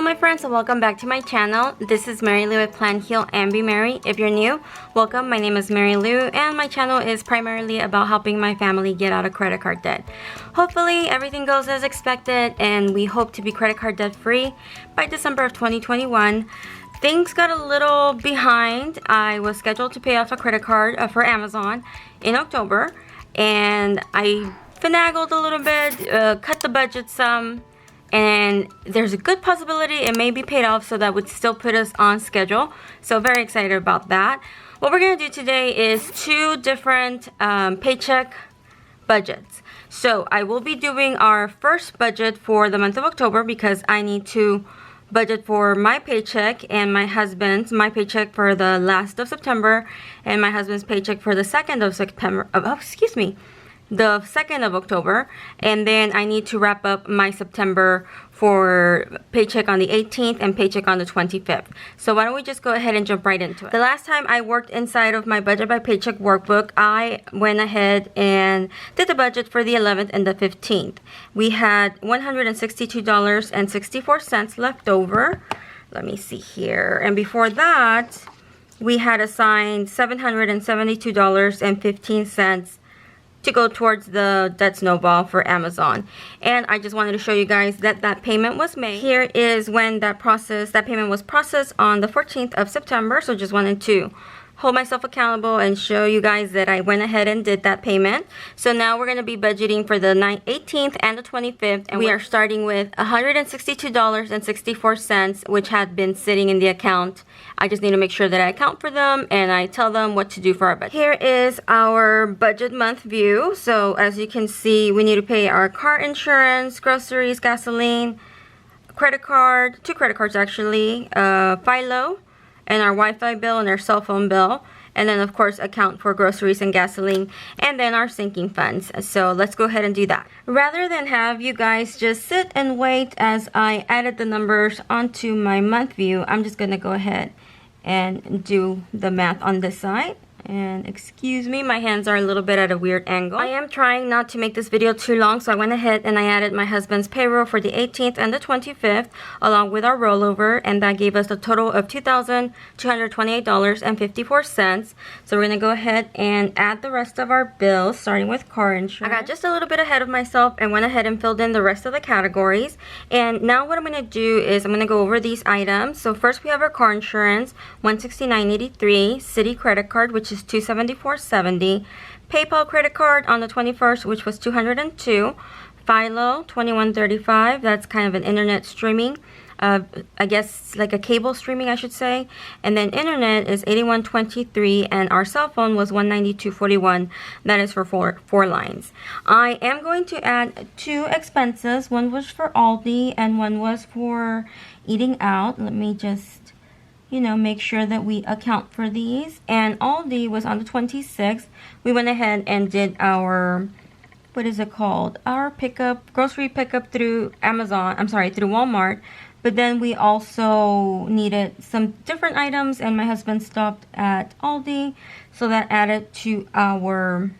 my friends, and welcome back to my channel. This is Mary Lou with Plan, Heal, and Be Merry. If you're new, welcome. My name is Mary Lou, and my channel is primarily about helping my family get out of credit card debt. Hopefully, everything goes as expected, and we hope to be credit card debt free by December of 2021. Things got a little behind. I was scheduled to pay off a credit card for Amazon in October, and I finagled a little bit, cut the budget some, and there's a good possibility it may be paid off, so that would still put us on schedule. So very excited about that. What we're going to do today is two different paycheck budgets. So I will be doing our first budget for the month of October because I need to budget for my paycheck and my husband's, my paycheck for the last of September and my husband's paycheck for the 2nd of September, the 2nd of October, and then I need to wrap up my September for paycheck on the 18th and paycheck on the 25th. So why don't we just go ahead and jump right into it. The last time I worked inside of my budget by paycheck workbook, I went ahead and did the budget for the 11th and the 15th. We had $162.64 left over. Let me see here. And before that, we had assigned $772.15 to go towards the debt snowball for Amazon. And I just wanted to show you guys that that payment was made. Here is when that payment was processed on the 14th of September. So just wanted to hold myself accountable and show you guys that I went ahead and did that payment. So now we're going to be budgeting for the 18th and the 25th, and we are starting with $162.64, which had been sitting in the account. I just need to make sure that I account for them and I tell them what to do for our budget. Here is our budget month view. So as you can see, we need to pay our car insurance, groceries, gasoline, credit card, 2 credit cards actually, Philo, and our Wi-Fi bill and our cell phone bill, and then of course account for groceries and gasoline, and then our sinking funds. So let's go ahead and do that. Rather than have you guys just sit and wait as I added the numbers onto my month view, I'm just gonna go ahead and do the math on this side. And excuse me, my hands are a little bit at a weird angle. I am trying not to make this video too long, so I went ahead and I added my husband's payroll for the 18th and the 25th along with our rollover, and that gave us a total of $2,228.54. So we're going to go ahead and add the rest of our bills, starting with car insurance. I got just a little bit ahead of myself and went ahead and filled in the rest of the categories. And now what I'm going to do is I'm going to go over these items. So first we have our car insurance, $169.83, Citi credit card, which is $274.70, PayPal credit card on the 21st, which was $202, Philo $21.35. That's kind of an internet streaming, I guess like a cable streaming, I should say. And then internet is $81.23, and our cell phone was $192.41. That is for four lines. I am going to add 2 expenses. One was for Aldi and one was for eating out. Let me just make sure that we account for these. And Aldi was on the 26th. We went ahead and did our, our grocery pickup through through Walmart. But then we also needed some different items, and my husband stopped at Aldi, so that added to our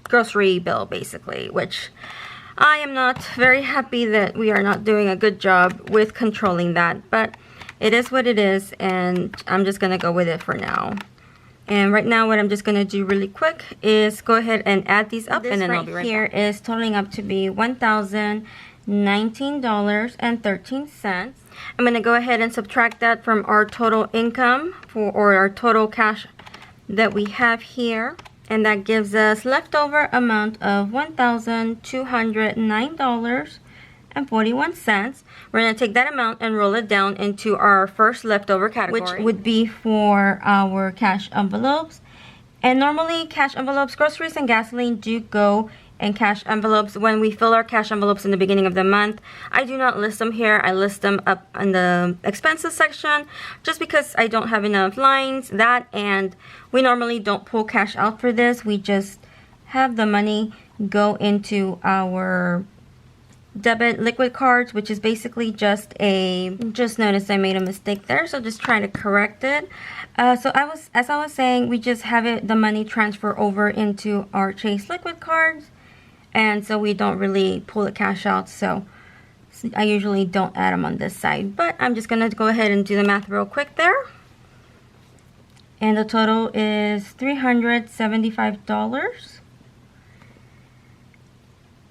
grocery bill basically, which I am not very happy that we are not doing a good job with controlling that, but it is what it is, and I'm just going to go with it for now. And right now what I'm just going to do really quick is go ahead and add these up, and then I'll be right back. Here is totaling up to be $1,019.13. I'm going to go ahead and subtract that from our total income or our total cash that we have here. And that gives us leftover amount of $1,209.41. We're going to take that amount and roll it down into our first leftover category, which would be for our cash envelopes. And normally cash envelopes, groceries and gasoline do go in cash envelopes when we fill our cash envelopes in the beginning of the month. I do not list them here. I list them up in the expenses section just because I don't have enough lines. That, and we normally don't pull cash out for this. We just have the money go into our debit liquid cards, which is basically just noticed I made a mistake there, so just trying to correct it. So as I was saying, we just have the money transfer over into our Chase liquid cards, and so we don't really pull the cash out. So So I usually don't add them on this side, but I'm just gonna go ahead and do the math real quick there. And the total is $375.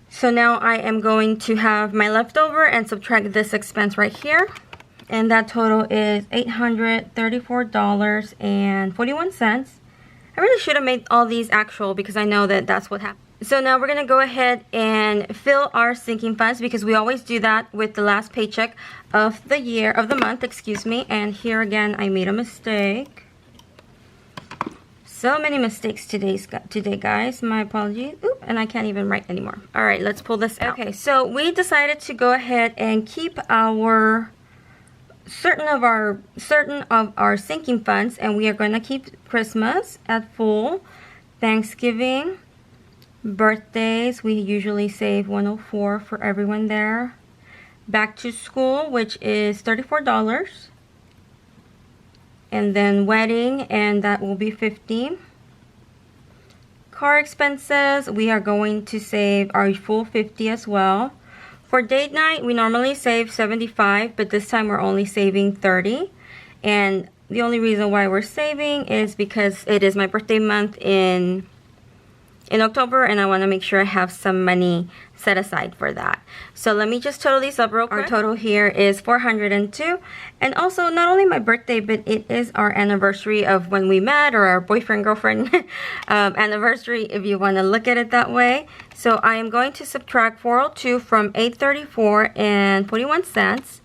So now I am going to have my leftover and subtract this expense right here. And that total is $834.41. I really should have made all these actual because I know that that's what happened. So now we're going to go ahead and fill our sinking funds because we always do that with the last paycheck of the year, of the month, excuse me. And here again, I made a mistake. So many mistakes today, guys. My apologies. Oop, and I can't even write anymore. All right, let's pull this out. Okay, so we decided to go ahead and keep our certain of our sinking funds, and we are going to keep Christmas at full. Thanksgiving, birthdays, we usually save $104 for everyone there. Back to school, which is $34. And then wedding, and that will be $15. Car expenses, we are going to save our full $50 as well. For date night, we normally save $75, but this time we're only saving $30. And the only reason why we're saving is because it is my birthday month in October, and I want to make sure I have some money set aside for that. So let me just total these up real quick. Our total here is $402. And also, not only my birthday, but it is our anniversary of when we met, or our boyfriend-girlfriend anniversary, if you want to look at it that way. So I am going to subtract 402 from 834.41 cents.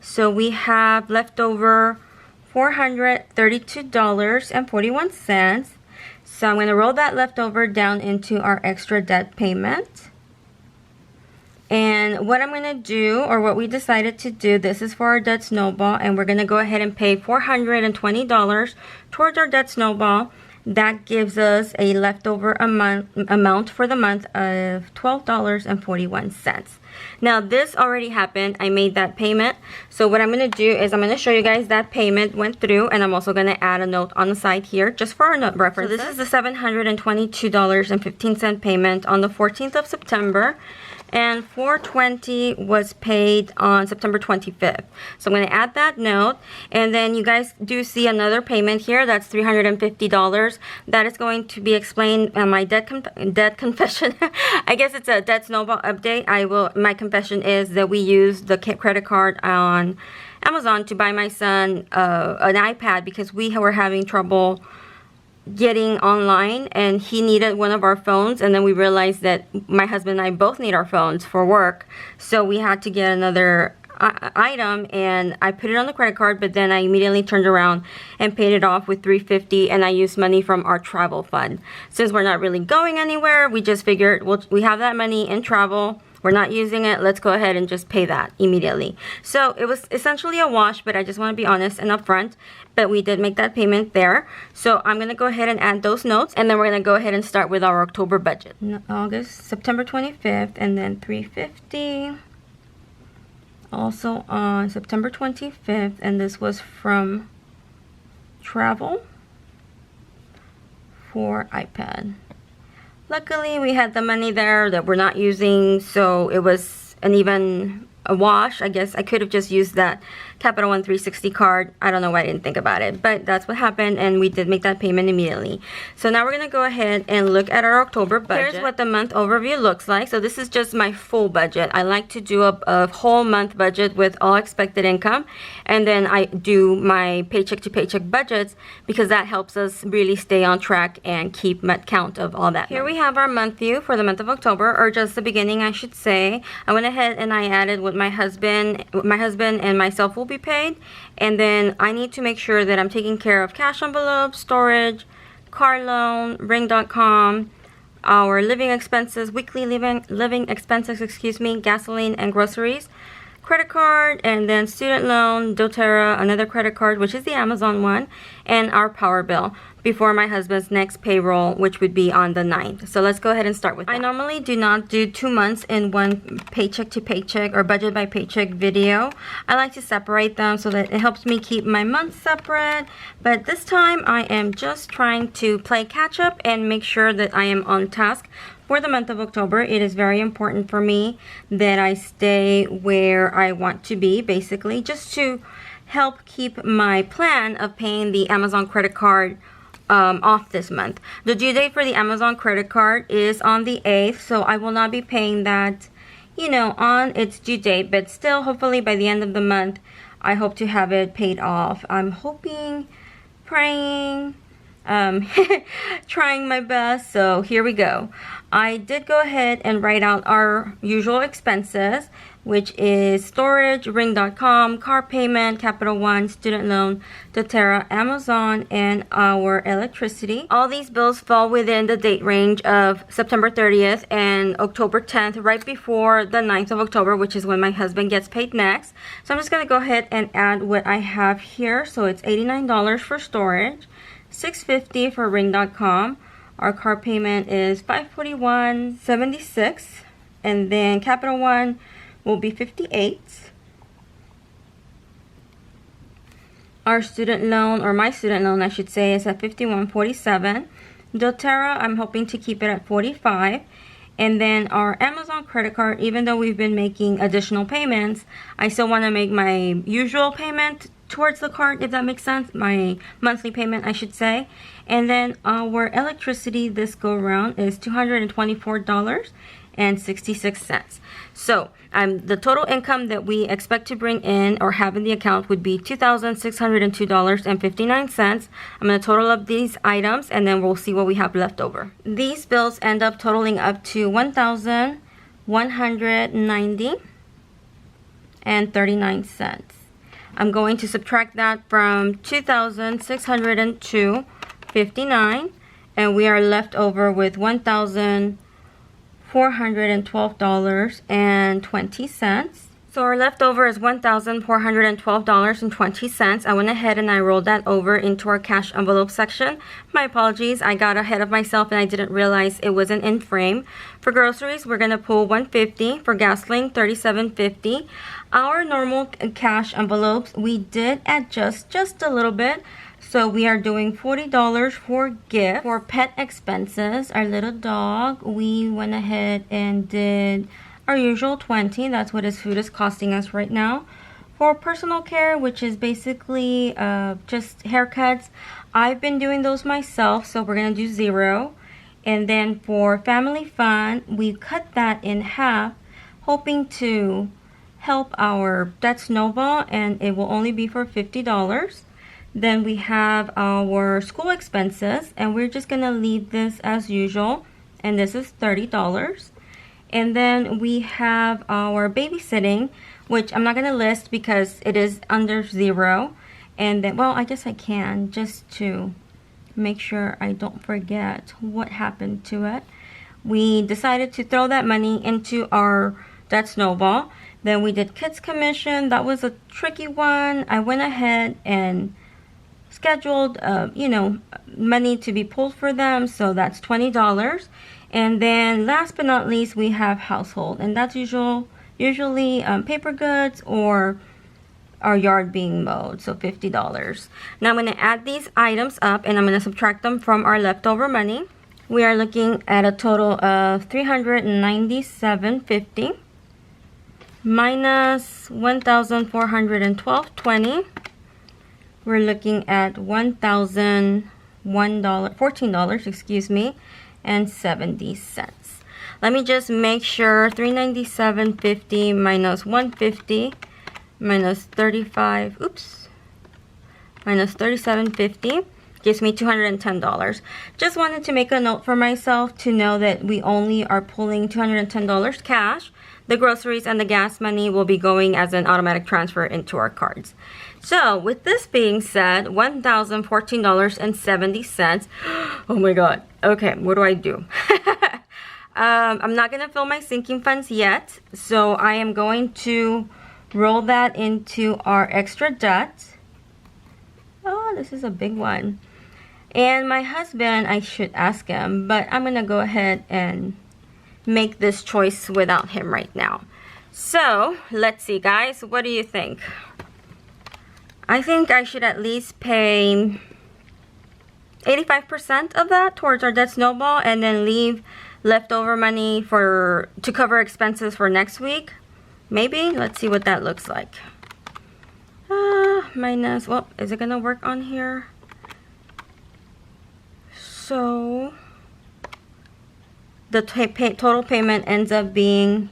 So we have left over $432.41. So I'm going to roll that leftover down into our extra debt payment. And what I'm going to do, or what we decided to do, this is for our debt snowball, and we're going to go ahead and pay $420 towards our debt snowball. That gives us a leftover amount for the month of $12.41. Now this already happened. I made that payment. So what I'm going to do is I'm going to show you guys that payment went through, and I'm also going to add a note on the side here just for our note reference. So this is the $722.15 payment on the 14th of September. And $420 was paid on September 25th. So I'm going to add that note. And then you guys do see another payment here. That's $350. That is going to be explained on my debt confession. I guess it's a debt snowball update. My confession is that we used the credit card on Amazon to buy my son an iPad because we were having trouble getting online, and he needed one of our phones, and then we realized that my husband and I both need our phones for work, so we had to get another item, and I put it on the credit card, but then I immediately turned around and paid it off with $350, and I used money from our travel fund. Since we're not really going anywhere, we just figured, well, we have that money in travel, we're not using it, let's go ahead and just pay that immediately. So it was essentially a wash, but I just want to be honest and upfront. But we did make that payment there. So I'm going to go ahead and add those notes, and then we're going to go ahead and start with our October budget. September 25th, and then $350. Also on September 25th, and this was from travel for iPad. Luckily, we had the money there that we're not using, so it was a wash. I guess I could have just used that Capital One 360 card. I don't know why I didn't think about it, but that's what happened, and we did make that payment immediately. So now we're going to go ahead and look at our October budget. Here's what the month overview looks like. So this is just my full budget. I like to do a whole month budget with all expected income, and then I do my paycheck to paycheck budgets because that helps us really stay on track and keep count of all that. Here we have our month view for the month of October, or just the beginning, I should say. I went ahead and I added what my husband and myself will be paid, and then I need to make sure that I'm taking care of cash envelopes, storage, car loan, ring.com, our living expenses, weekly living expenses, gasoline and groceries, credit card, and then student loan, doTERRA, another credit card, which is the Amazon one, and our power bill. before my husband's next payroll, which would be on the 9th. So let's go ahead and start with that. I normally do not do 2 months in one paycheck to paycheck or budget by paycheck video. I like to separate them so that it helps me keep my months separate. But this time I am just trying to play catch up and make sure that I am on task for the month of October. It is very important for me that I stay where I want to be, basically, just to help keep my plan of paying the Amazon credit card off this month. The due date for the Amazon credit card is on the 8th, so I will not be paying that, you know, on its due date, but still, hopefully by the end of the month, I hope to have it paid off. I'm hoping, praying, trying my best. So here we go. I did go ahead and write out our usual expenses, which is storage, ring.com, car payment, Capital One, student loan, doTERRA, Amazon, and our electricity. All these bills fall within the date range of September 30th and October 10th, right before the 9th of October, which is when my husband gets paid next. So I'm just going to go ahead and add what I have here. So it's $89 for storage, $650 for ring.com. Our car payment is $541.76, and then Capital One will be $58. Our student loan, or my student loan I should say, is at $51.47. doTERRA, I'm hoping to keep it at $45. And then our Amazon credit card, even though we've been making additional payments, I still want to make my usual payment towards the card, if that makes sense. My monthly payment, I should say. And then our electricity this go around is $224.66. So the total income that we expect to bring in or have in the account would be $2,602.59. I'm going to total up these items and then we'll see what we have left over. These bills end up totaling up to $1,190.39. I'm going to subtract that from $2,602.59, and we are left over with $1,412.20. So our leftover is $1,412.20. I went ahead and I rolled that over into our cash envelope section. My apologies, I got ahead of myself and I didn't realize it wasn't in frame. For groceries, we're going to pull $150. For gasoline, $37.50. Our normal cash envelopes, we did adjust just a little bit. So we are doing $40 for gift. For pet expenses, our little dog, we went ahead and did our usual $20. That's what his food is costing us right now. For personal care, which is basically just haircuts, I've been doing those myself, so we're going to do $0. And then for family fun, we cut that in half, hoping to help our debt snowball, and it will only be for $50. Then we have our school expenses, and we're just going to leave this as usual, and this is $30. And then we have our babysitting, which I'm not going to list because it is under $0. And then, well, I guess I can, just to make sure I don't forget what happened to it. We decided to throw that money into our debt snowball. Then we did kids commission. That was a tricky one. I went ahead and scheduled, money to be pulled for them. So that's $20. And then last but not least, we have household, and that's usually paper goods or our yard being mowed, so $50. Now I'm going to add these items up and I'm going to subtract them from our leftover money. We are looking at a total of $397.50 minus $1,412.20. We're looking at $14, excuse me, and 70 cents. Let me just make sure. $397.50 minus $150 minus 35, minus $37.50 gives me $210. Just wanted to make a note for myself to know that we only are pulling $210 cash. The groceries and the gas money will be going as an automatic transfer into our cards. So with this being said, $1,014.70. Oh my god. Okay, what do I do? I'm not gonna fill my sinking funds yet, so I am going to roll that into our extra debt. Oh, this is a big one. And my husband, I should ask him, but I'm gonna go ahead and make this choice without him right now. So let's see, guys, what do you think? I think I should at least pay 85% of that towards our debt snowball and then leave leftover money to cover expenses for next week. Maybe. Let's see what that looks like. Minus, well, is it gonna work on here? So the total payment ends up being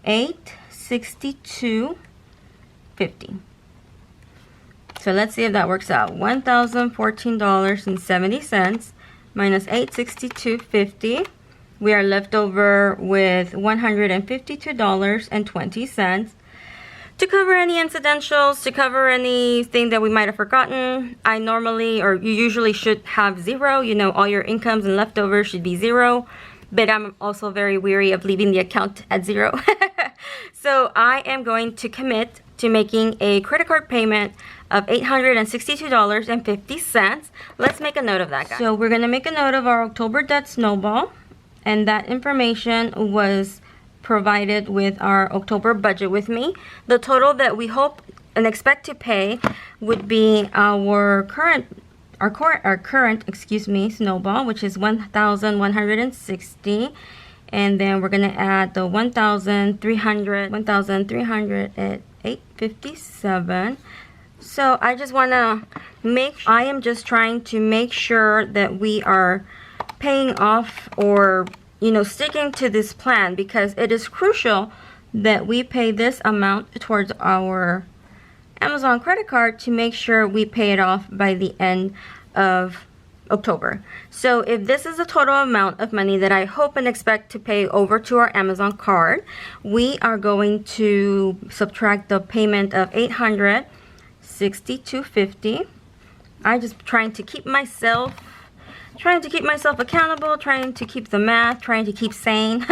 $862.50. So let's see if that works out. $1,014.70 minus $862.50. We are left over with $152.20 to cover any incidentals, to cover anything that we might have forgotten. I normally, or you usually should have zero. You know, all your incomes and leftovers should be zero. But I'm also very weary of leaving the account at zero. So I am going to commit to making a credit card payment of $862.50. Let's make a note of that, guys. So we're going to make a note of our October debt snowball. And that information was provided with our October budget with me. The total that we hope and expect to pay would be our current snowball, which is $1,160. And then we're gonna add the $1,300 at $857. So I just wanna I am just trying to make sure that we are paying off, or you know, sticking to this plan, because it is crucial that we pay this amount towards our Amazon credit card to make sure we pay it off by the end of October. So if this is the total amount of money that I hope and expect to pay over to our Amazon card, we are going to subtract the payment of $862.50. I'm just trying to keep myself accountable, trying to keep the math, trying to keep sane.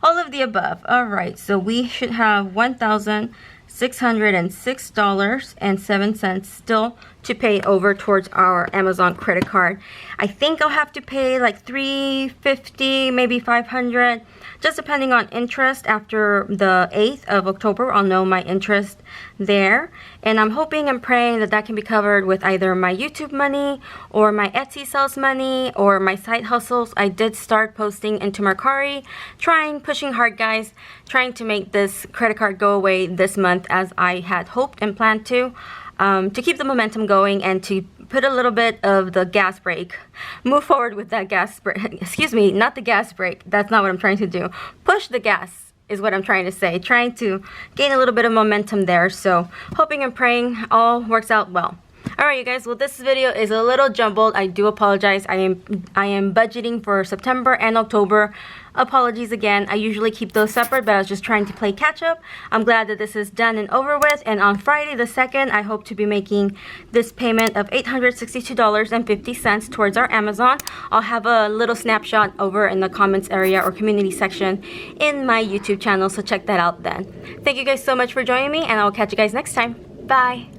All of the above. Alright, so we should have $1,606.07 still to pay over towards our Amazon credit card. I think I'll have to pay like $350, maybe $500, just depending on interest. After the 8th of October, I'll know my interest there. And I'm hoping and praying that that can be covered with either my YouTube money or my Etsy sales money or my side hustles. I did start posting into Mercari, pushing hard, guys, trying to make this credit card go away this month as I had hoped and planned to keep the momentum going and to put a little bit of the gas brake, move forward with that gas brake, excuse me, not the gas brake, that's not what I'm trying to do, push the gas is what I'm trying to say, trying to gain a little bit of momentum there. So hoping and praying all works out well. Alright, you guys, well, this video is a little jumbled. I do apologize. I am budgeting for September and October. Apologies again. I usually keep those separate, but I was just trying to play catch up. I'm glad that this is done and over with. And on Friday the 2nd, I hope to be making this payment of $862.50 towards our Amazon. I'll have a little snapshot over in the comments area or community section in my YouTube channel, so check that out then. Thank you guys so much for joining me, and I'll catch you guys next time. Bye!